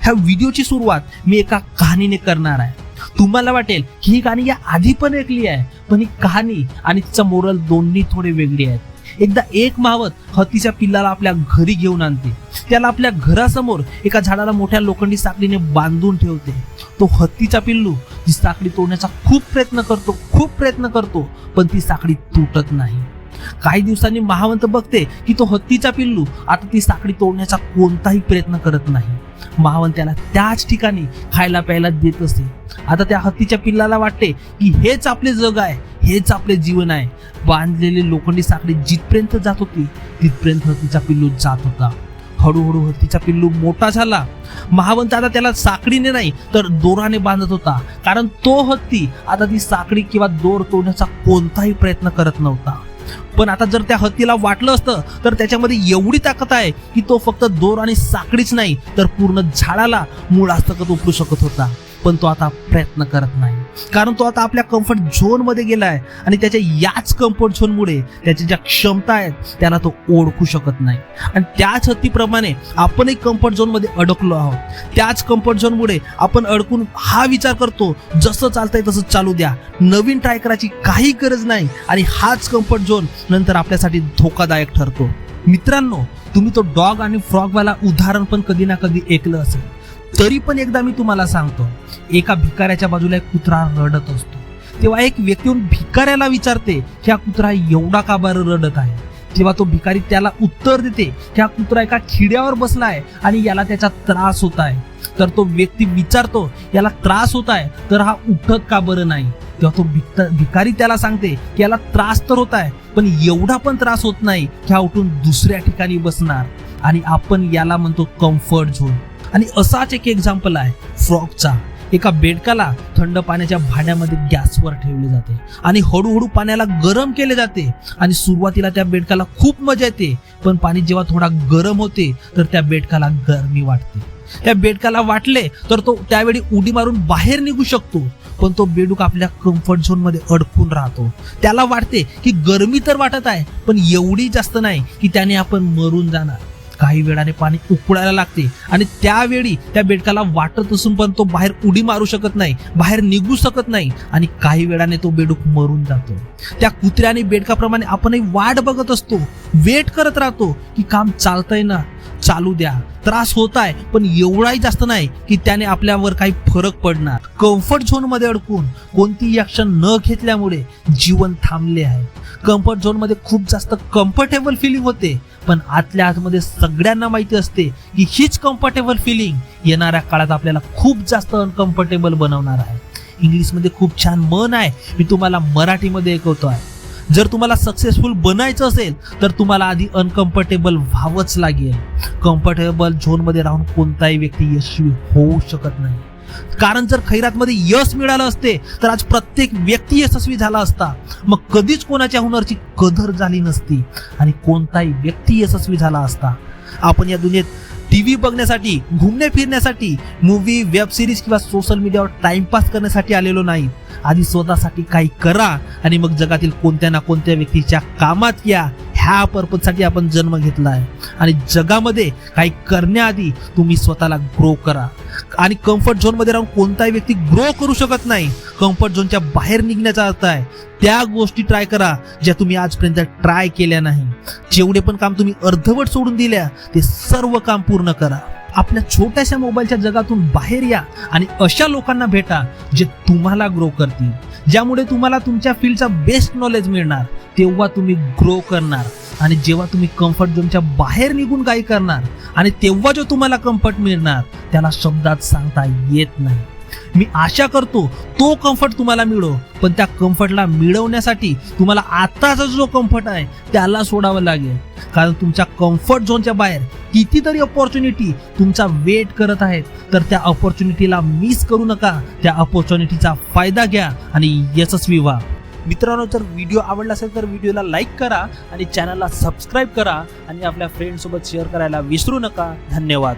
ह्या व्हिडिओची सुरुवात मी एका कहाणीने करणार आहे. तुम्हाला वाटेल की ही कहाणी या आधी पण ऐकली आहे, पण ही कहाणी आणि तिचा मोरल दोन्ही थोडे वेगळे आहेत. एकदा एक मावत हत्तीच्या पिल्लाला आपल्या घरी घेऊन आणते. त्याला आपल्या घरासमोर एका झाडाला मोठ्या लोखंडी साखळीने बांधून ठेवते. तो हत्तीचा पिल्लू ती साखळी तोडण्याचा खूप प्रयत्न करतो, पण ती साखळी तुटत नाही. काही दिवसांनी महावंत बघते की तो हत्तीचा पिल्लू आता ती साखळी तोडण्याचा कोणताही प्रयत्न करत नाही. महावंत त्याला त्याच ठिकाणी खायला प्यायला देत असते. आता त्या हत्तीच्या पिल्लाला वाटते की हेच आपले जग आहे, हेच आपले जीवन आहे. बांधलेली लोखंडी साखळी जिथपर्यंत जात होती तिथपर्यंत हत्तीचा पिल्लू जात होता. हळूहळू हत्तीचा पिल्लू मोठा झाला. महावंत आता त्याला साखळीने नाही तर दोराने बांधत होता, कारण तो हत्ती आता ती साखळी किंवा दोर तोडण्याचा कोणताही प्रयत्न करत नव्हता. पण आता जर त्या हत्तीला वाटलं असतं तर त्याच्यामध्ये एवढी ताकद आहे की तो फक्त दोर आणि साखळीच नाही तर पूर्ण झाडाला मुळासकट उपटू शकत होता. पण तो आता प्रयत्न करत नाही, कारण तो आता आपल्या कम्फर्ट झोन मध्ये गेलाय आणि त्याच्या याच कम्फर्ट झोन मुळे त्याच्या ज्या क्षमता आहेत त्याला तो ओळखू शकत नाही. आणि त्याच हत्तीप्रमाणे आपणही कम्फर्ट झोन मध्ये अडकलो आहोत. त्याच कम्फर्ट झोन मुळे आपण अडकून हा विचार करतो जसं चालतंय तसं चालू द्या, नवीन ट्राय करायची काही गरज नाही, आणि हाच कम्फर्ट झोन नंतर आपल्यासाठी धोकादायक ठरतो. मित्रांनो, तुम्ही तो डॉग आणि फ्रॉग वाला उदाहरण पण कधी ना कधी ऐकलं असेल. तरी पण एकदा मी तुम्हाला सांगतो. एका भिकाऱ्याच्या बाजूला एक कुत्रा रडत असतो. तेव्हा एक व्यक्ती येऊन भिकाऱ्याला विचारते की हा कुत्रा एवढा का बरं रडत आहे. तेव्हा तो भिकारी त्याला उत्तर देते की हा कुत्रा एका खिड्यावर बसलाय आणि याला त्याचा त्रास होत आहे. तर तो व्यक्ती विचारतो याला त्रास होत आहे तर हा उठत का बरं नाही. तेव्हा तो भिकारी त्याला सांगते की याला त्रास तर होत आहे, पण एवढा पण त्रास होत नाही की हा उठून दुसऱ्या ठिकाणी बसणार. आणि आपण याला म्हणतो कम्फर्ट झोन. आणि असाच एक एक्झाम्पल आहे फ्रॉगचा. एका बेडकाला थंड पाण्याच्या भांड्यामध्ये गॅसवर ठेवले जाते आणि हळूहळू पाण्याला गरम केले जाते. आणि सुरुवातीला त्या बेडकाला खूप मजा येते, पण पाणी जेव्हा थोडा गरम होते तर त्या बेडकाला गरमी वाटते. त्या बेडकाला वाटले तर तो त्यावेळी उडी मारून बाहेर निघू शकतो, पण तो बेडूक आपल्या कम्फर्ट झोन मध्ये अडकून राहतो. त्याला वाटते की गरमी तर वाटत आहे, पण एवढी जास्त नाही की त्याने आपण मरून जाणार. काही वेळाने पाणी उकळायला लागते आणि त्यावेळी त्या बेडकाला वाटत असून पण तो बाहेर उडी मारू शकत नाही, बाहेर निघू शकत नाही, आणि काही वेळाने तो बेडूक मरून जातो. त्या कुत्र्या आणि बेडकाप्रमाणे आपणही वाट बघत असतो, वेट करत राहतो की काम चालतंय ना, चालू द्या, त्रास होत आहे पण एवढाही जास्त नाही की त्याने आपल्यावर काही फरक पडणार. कम्फर्ट झोन मध्ये अडकून कोणतीही ऍक्शन न घेतल्यामुळे जीवन थांबले आहे. कम्फर्ट झोन मध्ये खूप जास्त कम्फर्टेबल फिलिंग होते, पण आतल्या आतमध्ये सगळ्यांना माहिती असते की हीच कम्फर्टेबल फिलिंग येणाऱ्या काळात आपल्याला खूप जास्त अनकम्फर्टेबल बनवणार आहे. इंग्लिशमध्ये खूप छान म्हण आहे, मी तुम्हाला मराठीमध्ये ऐकवतो आहे. जर तुम्हाला सक्सेसफुल बनायचं असेल तर तुम्हाला आधी अनकम्फर्टेबल व्हावंच लागेल. कम्फर्टेबल झोन मध्ये राहून कोणताही व्यक्ती यशस्वी होऊ शकत नाही, कारण जर खैरातमध्ये यश मिळालं असते तर आज प्रत्येक व्यक्ती यशस्वी झाला असता. मग कधीच कोणाच्या हुनरची कदर झाली नसती आणि कोणताही व्यक्ती यशस्वी झाला असता. आपण या दुनियेत टीव्ही बघण्यासाठी, घुमणे फिरण्यासाठी, मूवी, वेब सिरीज किंवा सोशल मीडियावर टाइमपास करण्यासाठी आलेलो नाही. आधी स्वतःसाठी काही करा आणि मग जगातील कोणत्या ना कोणत्या व्यक्तीच्या कामात या. ह्या पर्पजसाठी आपण जन्म घेतला आहे. आणि जगामध्ये काही करण्याआधी तुम्ही स्वतःला ग्रो करा. आणि कम्फर्ट झोन मध्ये राहून कोणताही व्यक्ती ग्रो करू शकत नाही. कम्फर्ट झोनच्या बाहेर निघण्याचा अर्थ आहे त्या गोष्टी ट्राय करा ज्या तुम्ही आजपर्यंत ट्राय केल्या नाही. जेवढे पण काम तुम्ही अर्धवट सोडून दिल्या ते सर्व काम पूर्ण करा. आपल्या छोट्याशा मोबाईलच्या जगातून बाहेर या आणि अशा लोकांना भेटा जे तुम्हाला ग्रो करतील, ज्यामुळे तुम्हाला तुमच्या फील्डचा बेस्ट नॉलेज मिळणार. तेव्हा तुम्ही ग्रो करणार. आणि जेव्हा तुम्ही कम्फर्ट झोनच्या बाहेर निघून काही करणार आणि तेव्हा जो तुम्हाला कम्फर्ट मिळणार त्याला शब्दात सांगता येत नाही. मी आशा करतो तो कम्फर्ट तुम्हाला मिळो, पण त्या कम्फर्टला मिळवण्यासाठी तुम्हाला आताचा जो कम्फर्ट आहे त्याला सोडावं लागेल. कारण तुमच्या कम्फर्ट झोनच्या बाहेर कितीतरी अपॉर्च्युनिटी तुमचा वेट करत आहेत. तर त्या अपॉर्च्युनिटीला मिस करू नका. त्या अपॉर्च्युनिटीचा फायदा घ्या आणि यशस्वी व्हा. मित्रांनो, जर व्हिडिओ आवडला असेल तर व्हिडिओला लाईक करा आणि चॅनलला सबस्क्राईब करा आणि आपल्या फ्रेंड्स सोबत शेअर करायला विसरू नका. धन्यवाद.